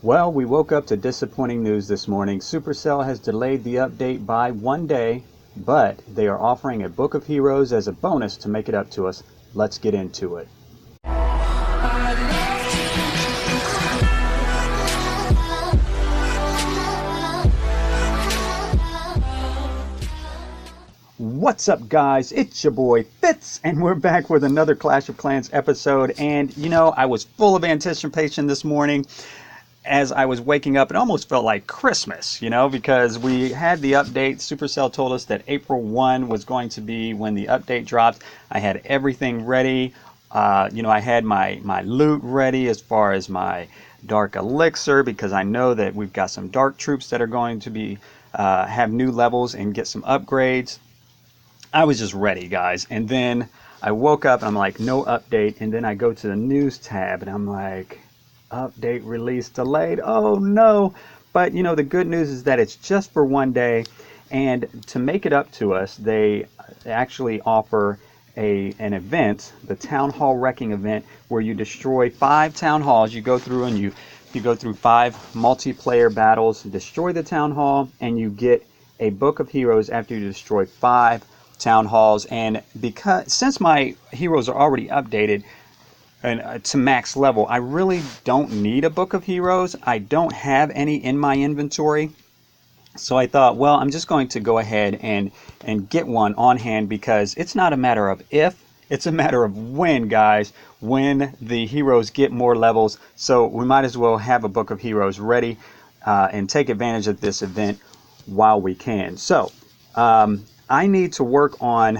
Well, we woke up to disappointing news this morning. Supercell has delayed the update by 1 day, but they are offering a Book of Heroes as a bonus to make it up to us. Let's get into it. What's up, guys? It's your boy Fitz, and we're back with another Clash of Clans episode. And you know, I was full of anticipation this morning. As I was waking up, it almost felt like Christmas, you know, because we had the update. Supercell told us that April 1 was going to be when the update dropped. I had everything ready. I had my loot ready as far as my dark elixir, because I know that we've got some dark troops that are going to be have new levels and get some upgrades. I was just ready, guys. And then I woke up and I'm like, no update. And then I go to the news tab and I'm like, update release delayed. Oh no. But you know, the good news is that it's just for 1 day, and to make it up to us, they actually offer an event, the Town Hall Wrecking event, where you destroy 5 town halls. You go through and you go through 5 multiplayer battles, destroy the town hall, and you get a Book of Heroes after you destroy 5 town halls. And since my heroes are already updated and to max level, I really don't need a Book of Heroes. I don't have any in my inventory, so I thought, well, I'm just going to go ahead and get one on hand, because it's not a matter of if, it's a matter of when, guys, when the heroes get more levels. So we might as well have a Book of Heroes ready and take advantage of this event while we can. So I need to work on,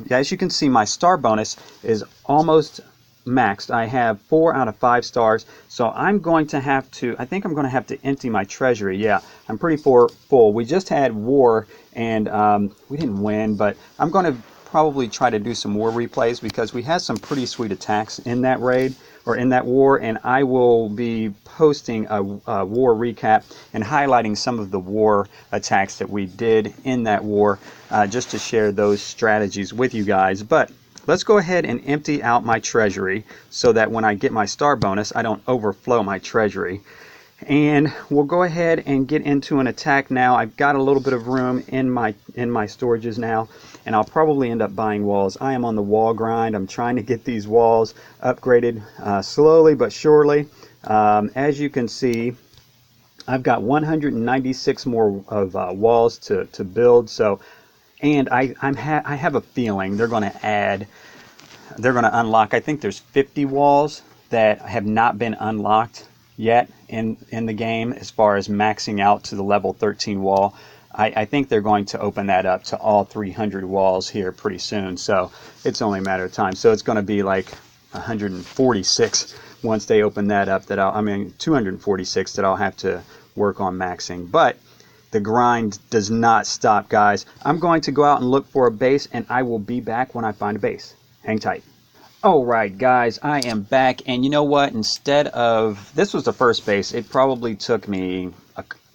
as you can see, my star bonus is almost maxed. I have 4 out of 5 stars, so I'm going to have to, I think I'm going to have to empty my treasury. Yeah, I'm pretty full. We just had war, and we didn't win, but I'm going to probably try to do some war replays, because we had some pretty sweet attacks in that raid, or in that war, and I will be posting a war recap and highlighting some of the war attacks that we did in that war, just to share those strategies with you guys. But let's go ahead and empty out my treasury so that when I get my star bonus, I don't overflow my treasury. And we'll go ahead and get into an attack now. I've got a little bit of room in my storages now, and I'll probably end up buying walls. I am on the wall grind. I'm trying to get these walls upgraded slowly but surely. As you can see, I've got 196 more of walls to build. So, and I have a feeling they're going to unlock, I think there's 50 walls that have not been unlocked yet in the game, as far as maxing out to the level 13 wall. I think they're going to open that up to all 300 walls here pretty soon, so it's only a matter of time. So it's going to be like 146 once they open that up, 246 that I'll have to work on maxing. But the grind does not stop, guys. I'm going to go out and look for a base, and I will be back when I find a base. Hang tight. Alright, guys, I am back, and you know what? Instead of, this was the first base, it probably took me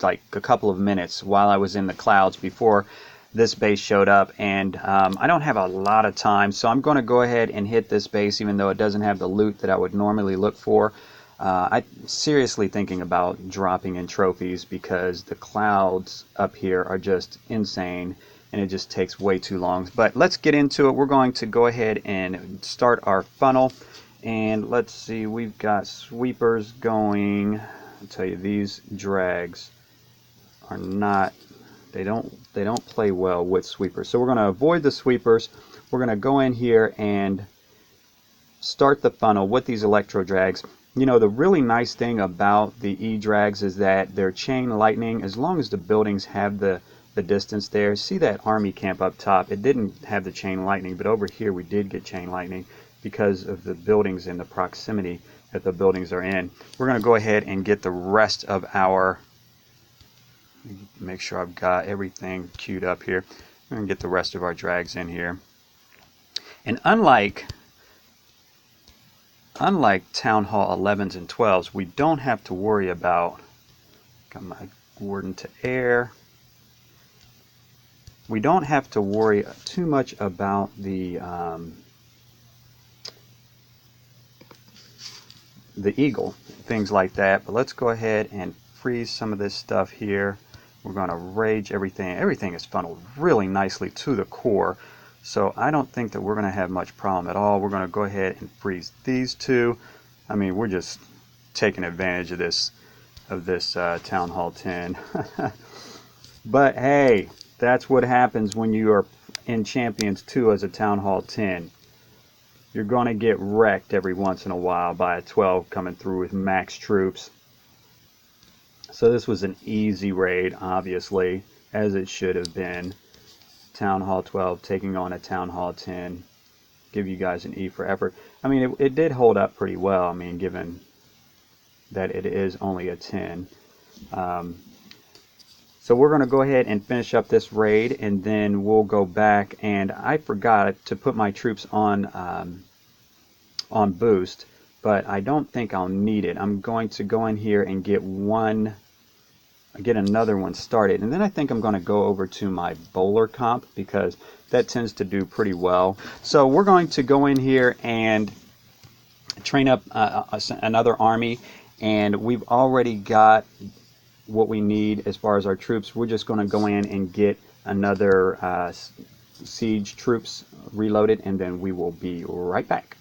like a couple of minutes while I was in the clouds before this base showed up, and I don't have a lot of time, so I'm going to go ahead and hit this base, even though it doesn't have the loot that I would normally look for. I'm seriously thinking about dropping in trophies, because the clouds up here are just insane, and it just takes way too long. But let's get into it. We're going to go ahead and start our funnel, and let's see, we've got sweepers going. I'll tell you, these drags are not, they don't play well with sweepers, so we're going to avoid the sweepers. We're going to go in here and start the funnel with these electro drags. You know, the really nice thing about the E-drags is that they're chain lightning, as long as the buildings have the distance there. See that army camp up top? It didn't have the chain lightning, but over here we did get chain lightning because of the buildings and the proximity that the buildings are in. We're going to go ahead and get the rest of our, make sure I've got everything queued up here. We're going to get the rest of our drags in here. And unlike Town Hall 11s and 12s, we don't have to worry about, got my warden to air. We don't have to worry too much about the the eagle, things like that. But let's go ahead and freeze some of this stuff here. We're going to rage everything. Everything is funneled really nicely to the core, so I don't think that we're going to have much problem at all. We're going to go ahead and freeze these two. I mean, we're just taking advantage of this Town Hall 10. But hey, that's what happens when you are in Champions 2 as a Town Hall 10. You're going to get wrecked every once in a while by a 12 coming through with max troops. So this was an easy raid, obviously, as it should have been. Town Hall 12 taking on a Town Hall 10. Give you guys an E for effort. I mean, it did hold up pretty well, I mean, given that it is only a 10. So we're going to go ahead and finish up this raid, and then we'll go back. And I forgot to put my troops on boost, but I don't think I'll need it. I'm going to go in here and get another one started, and then I think I'm going to go over to my bowler comp because that tends to do pretty well. So we're going to go in here and train up another army, and we've already got what we need as far as our troops. We're just going to go in and get another siege troops reloaded, and then we will be right back.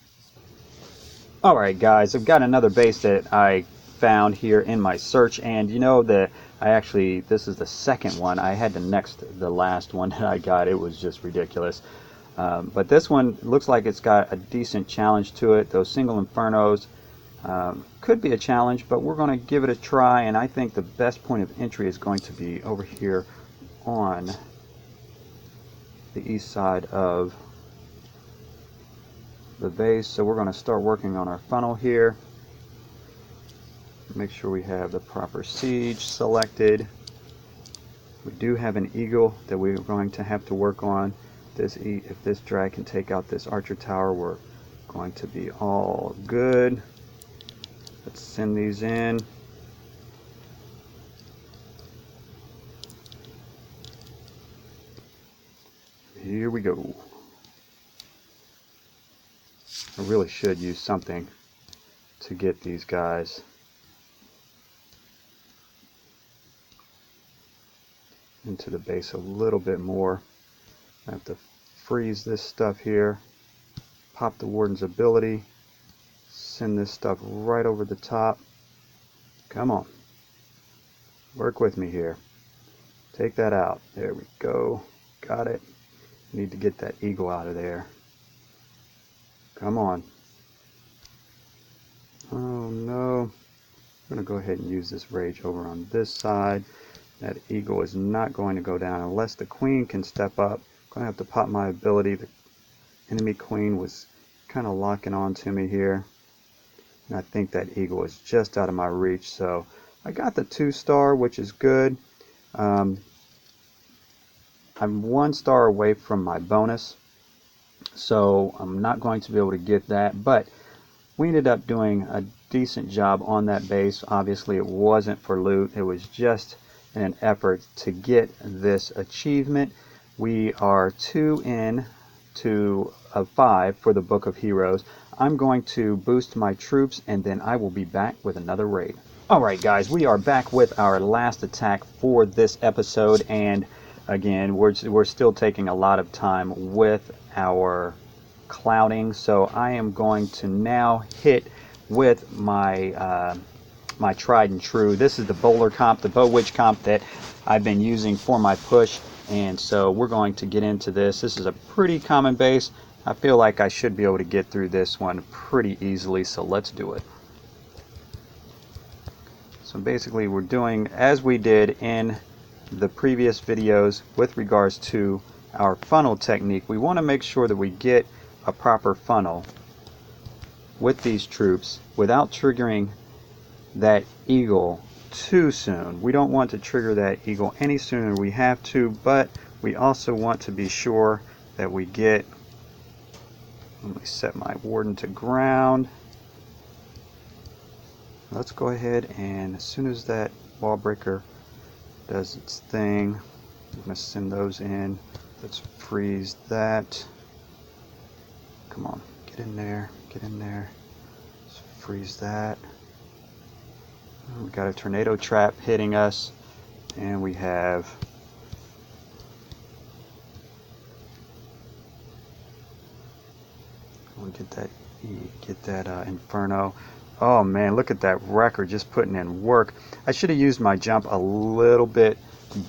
Alright guys, I've got another base that I found here in my search, and you know that this is the second one. I had to next the last one that I got. It was just ridiculous. But this one looks like it's got a decent challenge to it. Those single infernos could be a challenge, but we're going to give it a try, and I think the best point of entry is going to be over here on the east side of the base. So we're going to start working on our funnel here. Make sure we have the proper siege selected. We do have an eagle that we're going to have to work on. If this drag can take out this archer tower, we're going to be all good. Let's send these in. Here we go. I really should use something to get these guys into the base a little bit more. I have to freeze this stuff here, pop the warden's ability, send this stuff right over the top. Come on, work with me here. Take that out. There we go. Got it. Need to get that eagle out of there. Come on. Oh no. I'm going to go ahead and use this rage over on this side. That eagle is not going to go down unless the queen can step up. I'm going to have to pop my ability. The enemy queen was kind of locking on to me here. And I think that eagle is just out of my reach. So I got the 2-star, which is good. I'm 1 star away from my bonus, so I'm not going to be able to get that, but we ended up doing a decent job on that base. Obviously it wasn't for loot, it was just an effort to get this achievement. We are 2 in to 5 for the Book of Heroes. I'm going to boost my troops, and then I will be back with another raid. Alright guys, we are back with our last attack for this episode, and again, we're still taking a lot of time with our clouding, so I am going to now hit with my my tried and true. This is the bowler comp, the bow witch comp that I've been using for my push, and so we're going to get into this. This is a pretty common base. I feel like I should be able to get through this one pretty easily, so let's do it. So basically we're doing as we did in the previous videos with regards to our funnel technique. We want to make sure that we get a proper funnel with these troops without triggering that eagle too soon. We don't want to trigger that eagle any sooner than we have to, but we also want to be sure that we get, let me set my warden to ground. Let's go ahead, and as soon as that wall breaker does its thing, I'm going to send those in. Let's freeze that. Come on, get in there, get in there. Let's freeze that. We got a tornado trap hitting us, and we have we'll get that Inferno. Oh man, look at that wrecker just putting in work. I should have used my jump a little bit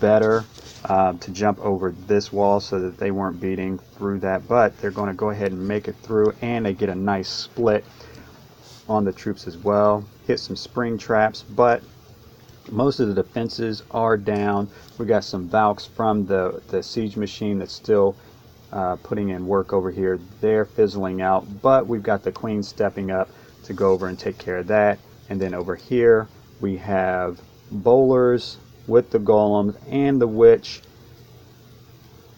better to jump over this wall so that they weren't beating through that, but they're going to go ahead and make it through, and they get a nice split on the troops as well. Hit some spring traps, but most of the defenses are down. We got some Valks from the siege machine that's still putting in work over here. They're fizzling out, but we've got the Queen stepping up to go over and take care of that. And then over here we have bowlers with the golems and the witch,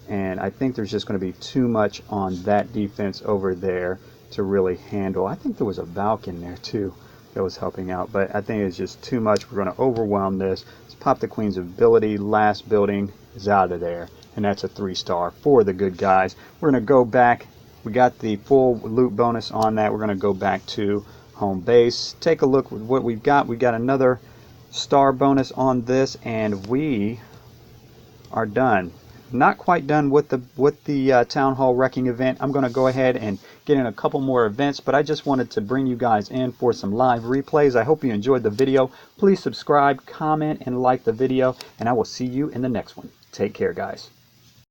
and I think there's just going to be too much on that defense over there to really handle. I think there was a Valk in there too that was helping out, but I think it's just too much. We're going to overwhelm this. Let's pop the Queen's ability. Last building is out of there, and that's a 3-star for the good guys. We're going to go back. We got the full loot bonus on that. We're going to go back to home base, take a look at what we've got. We got another star bonus on this, and we are done. Not quite done with the town hall wrecking event. I'm going to go ahead and get in a couple more events, but I just wanted to bring you guys in for some live replays. I hope you enjoyed the video. Please subscribe, comment, and like the video, and I will see you in the next one. Take care, guys.